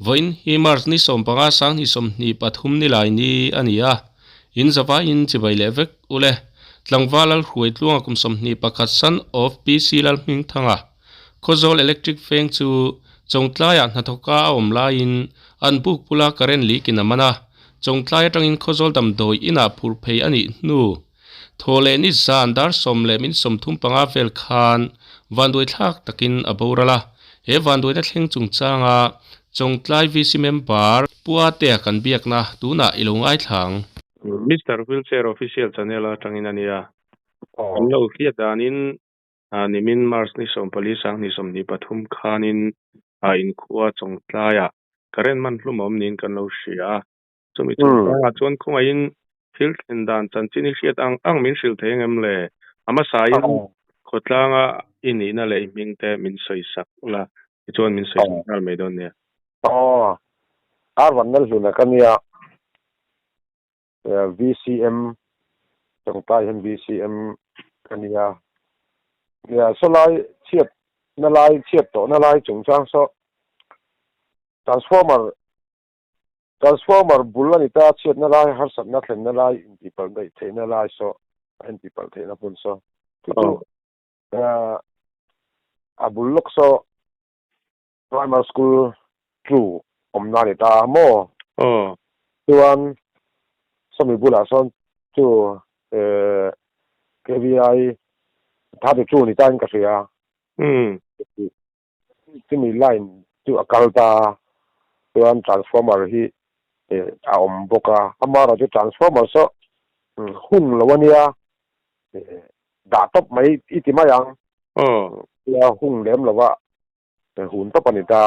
voin hi mars ni som panga sang ni som ni pathum ni lai ni ania in zawa in chibai levek ule tlangwalal huai tlunga kum som ni pakhat san of pc lal hming thanga khozol electric feng chu chongtlaya nathoka om la in an buk pula current li kinamana chongtlaya tangin khozol dam doi ina phur phei ani nu thole ni zandar somle min somthum panga vel khan vandoi thak takin aborala he vandoi na thleng chungchanga chongtlai vc member puate kan biakna tuna ilongai thlang Mr. Wheelchair Official Channel atangin ania anlo khia danin nimin mars ni som pali sang ni som ni pathum khanin in khuwa chongtlaya karen man hlumom nin kan lo hria chumi chungtlaya chon khungain field and dan chanchini hriat ang min hril thengem le ama sain khotlanga inina le mingte min soisak la chon min soisak al meidon ne arwanal huna kania VCM chongtai han VCM kania ya solai chiat na lai chiat to na lai chungchang so transformer bulani ta chiat na lai har sat na thlen na lai in people dai the na lai so in people the na pun so a bulok so primary school true omnani ta mo tuan somi bula son tu KVI ta de chu ni tan ka sia mi line tu akalta tuan transformer hi a om boka amara tu transformer so hun lawania da top mai itimayang ya hun lem lawa hun to panita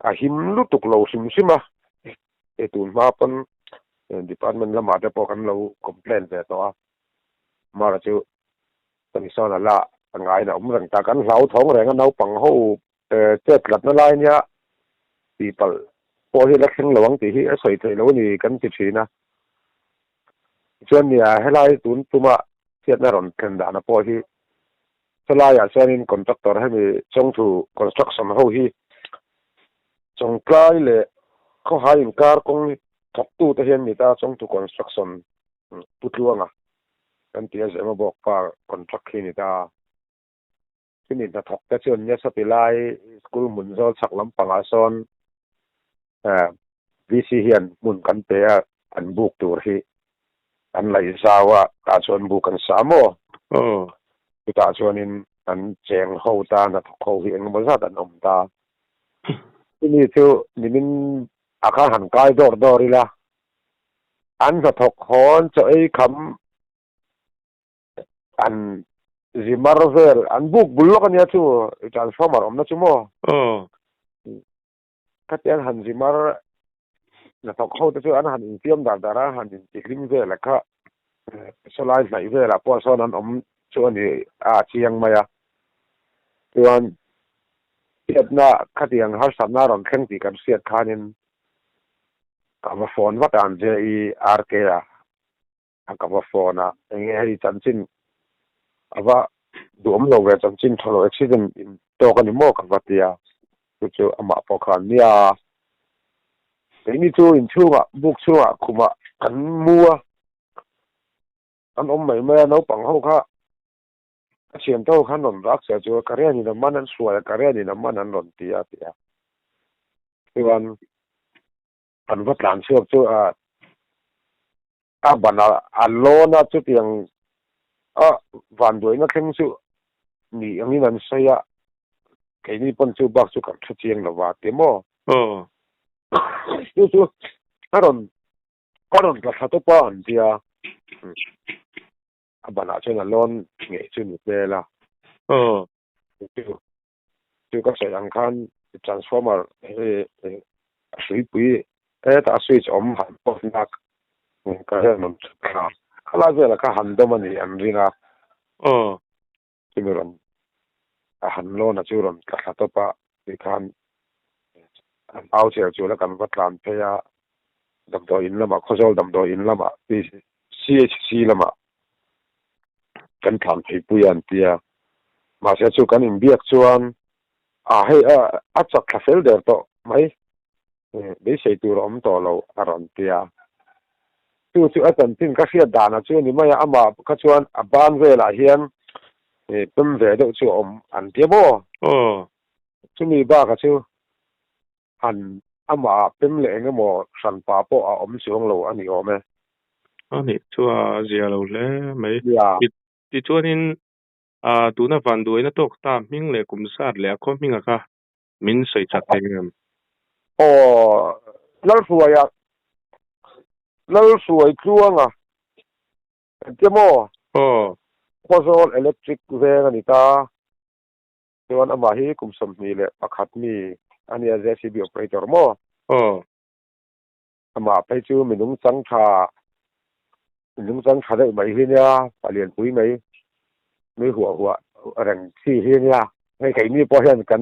a him lu tuk lo sim tun ma pan department lama te po kan lo complain ve to mara chu tani sona la ngai na rang ta kan lau thong reng no pang ho tet lat na lai nya people po hi election lawang ti hi soi thei lo ni kan ti thina chuan nia helai tun tuma siat na ron kan da na po hi salaya chuanin contractor ha mi chong thu construction ho hi chong klai le ko hain kar kong thok tu te hian mi ta chong tu construction putluanga kan tia zema bok pa contract hi ni ta kini na thok ta chon nya sapilai school munzol chaklam panga son VC hian mun kan pe an buk tur hi an lai zawa ta chon bu kan samo ta chonin an cheng ho ta na thok ho hi ang mo za dan om ta ini tu nimin akan han kai dorila an sa thok hon cho ei kham an zimarvel an buk bulok ania chu transformer om na chu mo katian han zimar na thok ho chu an han intiam dara han intim ve la kha solai nai ve la po so nan om chu ani a chiang maya tuan na katiang har samna ron khen ti kan siat khanin kama phone wat an je I RK a kama phone a nge hi chanchin ava dum lo ve chanchin tholo accident in to kan mo ka watia chu ama po khan nia ni chu in chuwa buk chuwa kuma kan mua an mai me no pang ho kha chen to khan non rak se chu karian ni man an suwa karian ni man an ron tia iwan an vatlan chuak chu a bana alona chu tiang van doi na khem chu ni angin an saya ke ni pon chu bak chu kan thu chiang lawa te mo chu karon ka thato pa an dia a bana chu na lon nge chu ni pela chu ka sai ang khan transformer sui pui ta switch om han po nak ka hen kala vela ka han do mani an ringa timuron a han lo na churon ka thato pa ti khan an au che chu la kan vatlan pe ya dam do in lama khozol dam do in lama ti CHC lama kan tham phei puyan tia ma se chu kan in biak chuan a chak thafel der to mấy để xây tu rom to lo aron tia tu chu atan tin ka khia dana chu ni maya ama ka chuan aban ve la hian pem ve do chu an tia bo chu mi ba ka chu an ama pem le nga mo san pa po a chuang lo ani ome ani chua zia lo le mai ya ti chuanin tu na van duai na tok ta ming le kum sat le kho minga ka min sei chat te ngam o lal suai chuanga tia mo Kozol electric ve ani ta chuan ama hi kum som ni le pakhat mi ani a JCB operator mo ama pe chu minung chang de mai hi nya palian pui mai hua rang si hi nya ngay cái ni po hian kan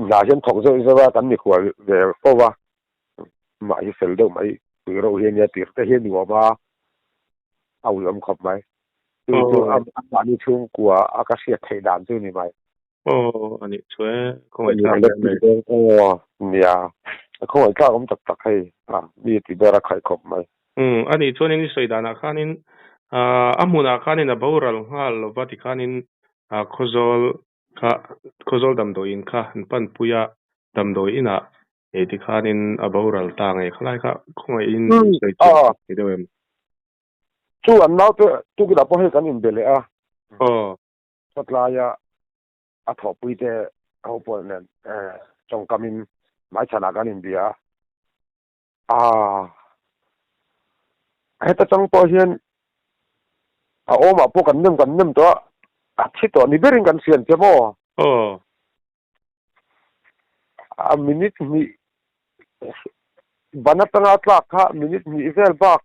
la hian thok zo wa kan ni khwa ve po wa ma hi sel do mai pi ro hi nya tir te hi ni wa ba au yom khop mai tu ani chung kwa akasia thei dan tu ni mai ani chue ko ngai ta le ya ko ngai ka om tak hai mi ti bera khai khop mai ani chune ni sei dana khanin amuna khanin a boral ngal Vaticanin khozol dam do in kha pan puya dam do ina e ti khanin a boral ta ngai khlai kha ko ngai in sei ti dewem chu an nau tu ki da po he kan in bele satlaya a tho pui te au po nen chong kamin mai chana kan in bia heta chong po hian oma po kan nem to chito ni berin kan sian te mo minute mi banatanga tlak kha minute mi vel bak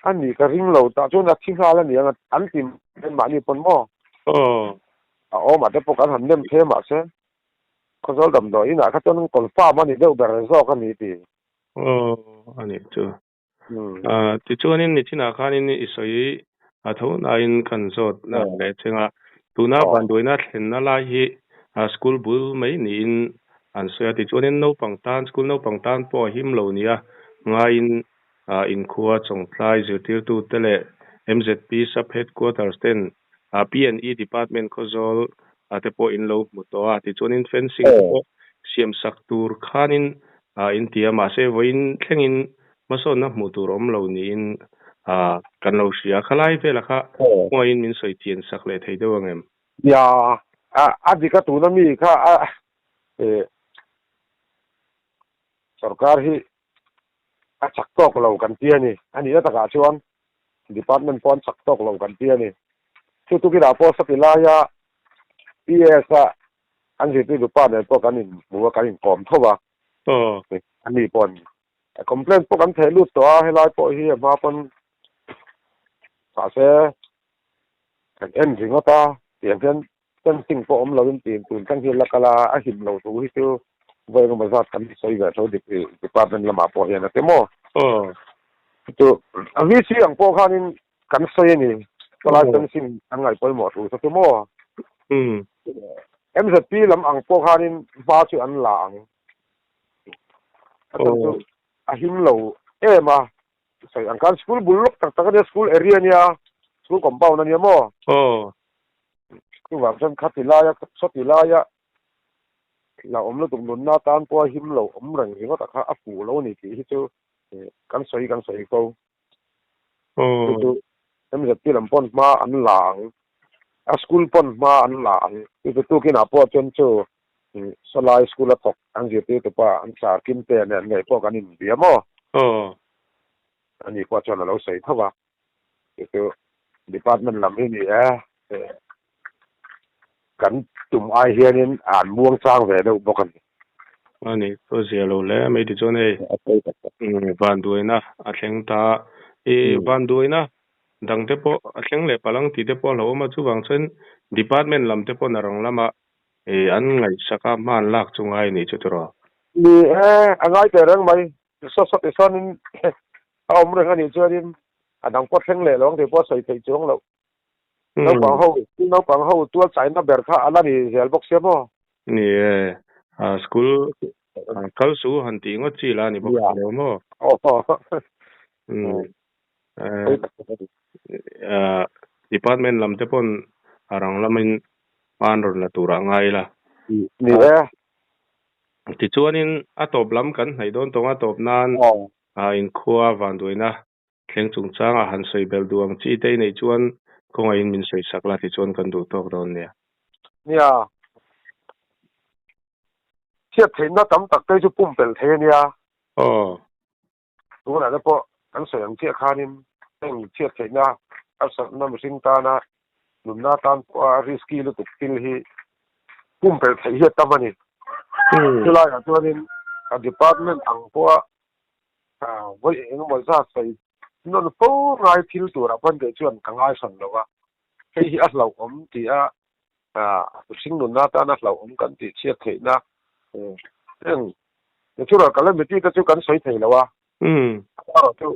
ani ka ring lo ta chuna thingha la ni an tim ben ma ni pon mo oma te po kan han nem the ma se ko zol dam do ina ka ton kon fa ma ni deu ber zo ka ni ti ani chu ti chuanin ni thina khanin isoi a thona in kan zot na le chenga tuna banduina thlenna la hi school bul mai ni in an soya ti chuanin no pangtan school no pangtan po him lo nia nga in in khuwa chongtlai zirtir tu tele MZP sub headquarters ten PNE department khozol te po in lo muto ti chuanin fencing po siam saktur khanin in tia ma se voin thlengin maso na mutur om lo ni in kan lo sia khalai ve la kha moin min soi tien sak le thei do ngem ya adika tu na mi kha sarkar hi chak tok lo kan tia ni ani ta ka chuan department pon chak tok lo kan tia ni chu tu ki da po sa pilaya PS an ji tu pa ne po kan in bu kan in kom thowa ani pon complaint po kan thelu to helai po hi ma pon sa se kan en ringota tiang kan sing po om lo in tin tun kan hi lakala a him lo tu hi tu voi ngo mazat kan soi ga so department lama po hian ate mo tu avi si ang po khanin kan soi ni kala kan sing angai poi mo tu so mo MZP lam ang po khanin ba chu an lang tu ahim lo ma sai ang kan school bulok tak tak school area nia school compound ania mo tu wa jan khatilaya sotilaya la om lo tung nun na tan po him lo om rang ringo ta kha apu lo ni ti hi chu kan soi ko tu MZP lam pon ma an lang a school pon ma an lang tu kina po chen chu solai school atok ang jete to pa ang sa kim te ne ngai po kan in bia mo ani ko chon lo sei thawa tu department lam ni kan tum ai hianin an muang chang ve do bokan ani to zelo le mai ti chone van duina a thleng ta van duina dang te po a thleng le palang ti te po lo ma chu wang chen department lam te po na rang lama an ngai saka man lak chungai ni chutro ni angai te rang mai so te sonin om rang ani chuanin adang po thleng le long te po soi te chung lo no pang ho tua china ber kha ala ni hel box mo ni school kal su han ti ngo chi la ni bok le mo department lam te pon arang lamin an ron la tura ngai la ni ti chuanin a top lam kan hnai don tonga top nan in khuwa van doina thleng chung changa han soi bel duang chi te nei chuan konga in min soi sakla ti chuan kan du tok don ne nia chiat thein na tam tak te chu pum pel the nia tu na po kan soi ang chia khanin teng chiat thein na asa na machine ta na nun na tan po risky lu tu kil hi pum pel thei hi tamani chula ya chuanin a department ang po voi eng mo za sai non po ngai thil tur a pan de chuan kangai san lowa hei hi aslo om ti a sing nun na ta na lo om kan ti chiat thei na eng chura calamity ka chu kan soi thei lawa chu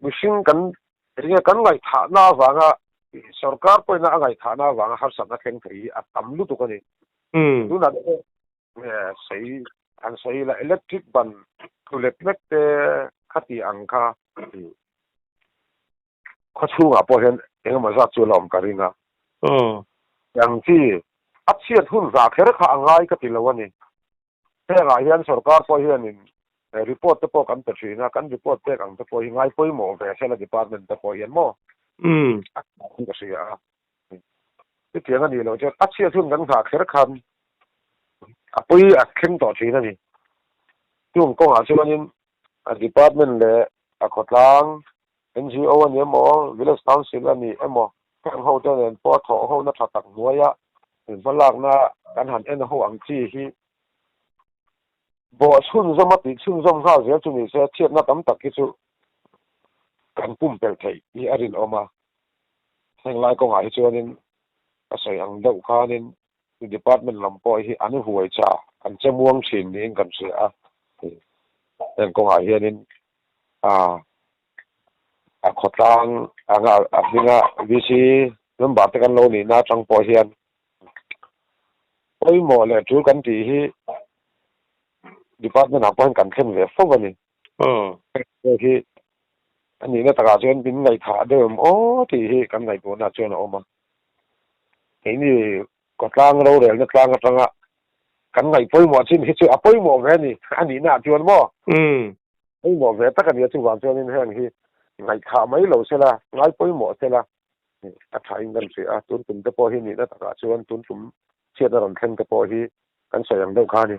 machine kan ringa kan ngai tha na wanga sarkar po na ngai tha na wanga har san na kheng thei a tam lu tu kani tu na sei an sei la electric ban kulet mek te khati angkha kho chu nga po hen eng ma za chu lom karinga yang chi achhiat hun za kher kha angai ka tilawani he nga hian sarkar po hian in report te po kan ta thina kan report te ang te po hi ngai poi mo ve sela department te po hian mo ka sia ti tiang ani lo che achhiat hun kan za kher khan apoi a khem to thina ni tung ko a chuanin a department le a khotlang NGO ani mo village council ani emo kan ho te nen po tho ho na tha tak nuaya in balak na kan han en ho ang chi hi bo chun zoma ti chun zom kha je chu ni se thiet na tam tak ki chu kan pum pel thei ni arin oma theng lai ko ngai chuanin a sei ang deuh khanin department lampo hi anu huai cha kan chemuang thin ni kan se a en ko ngai hianin a khotang anga abinga VC number te kan lo ni na chang po hian oi mo le chu kan ti hi department appoint kan khem ve fo ani hi ani na taka chen bin ngai tha de ti hi kan ngai ko na chen oma ei ni ko tlang ro re na tlang kan ngai poi mo chin hi chu apoi mo ve ni ani na chuan mo ei mo ve ta kan ya chu wan chen in hang hi ngai kha mai lo se la ngai poi mo se la a thain kan se a tun tum te po hi ni na taka chuan tun tum chiat na ron theng te po hi kan sayang deuh kha ni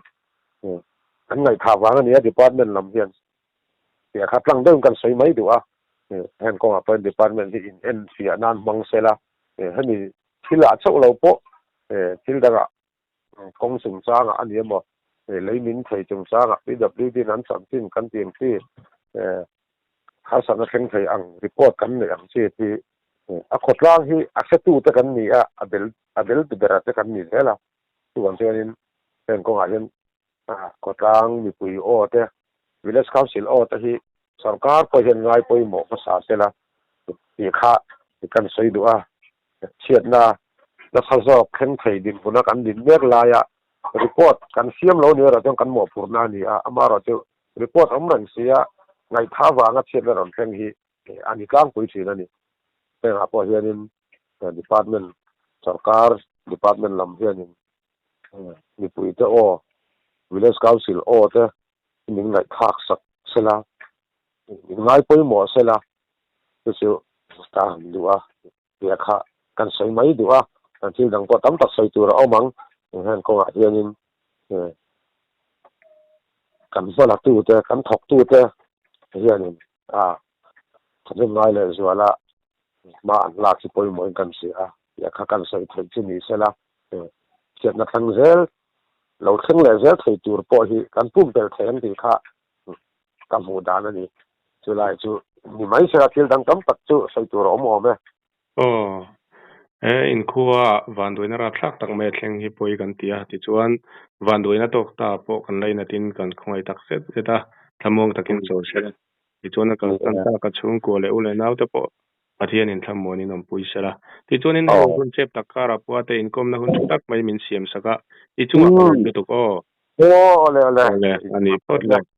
kan ngai kha wang ani department lam hian ya kha tlang deuh kan sei mai du a hen ko appoint department hi in en sia nan mang se la hani thila chau lo po thil daga kong sum changa ani mo leimin thei chung changa PWD nan sam tin kan tiang ti ha sa na kheng thei ang report kan ne ang che ti a khotlang hi a setu te kan ni abel tu bera te kan ni hela tu wan chenin hen ko nga hian khotlang mi pui o te village council o te hi sarkar po hian ngai poi mo pa sa se la ti kha kan sei du a chiat na khazo khen thei din puna kan din mek la ya report kan siam lo ni ra tong kan mo purna ni a amaro chu report am ran sia ngai tha wa nga chiat ron khen hi ani kang pui thina ni pe ha po hianin department sarkar department lam hianin mi pui te o village council o te ning ngai thak sak sela ngai poi mo sela chu sta duwa ya kha kan sei mai duwa kan thil dang ko tam tak sei tur omang hen ko nga hianin kan zala tu te kan thok tu te hianin thajum ngai le zuala ma an la ki poi mo kan si ya kha kan sei thei chi ni sela chet na thang zel lo theng le zel thei tur po hi kan pum tel theng ti kha kam hu dan ani chu lai chu ni mai sela thil dang tam tak chu sei tur om me in khuwa van doina ra thlak tak me thleng hi poi kan tia ti chuan van doina tok ta po kan leina tin kan khongai tak set zeta thamong takin so se ti chuan kan ta ka chung ko le ule nau te po pathian in tham moni nom puisala ti chuanin he hun chep takara puate income na hun chutak mai min siam saka i chunga kan du to ko ole ole ani pot le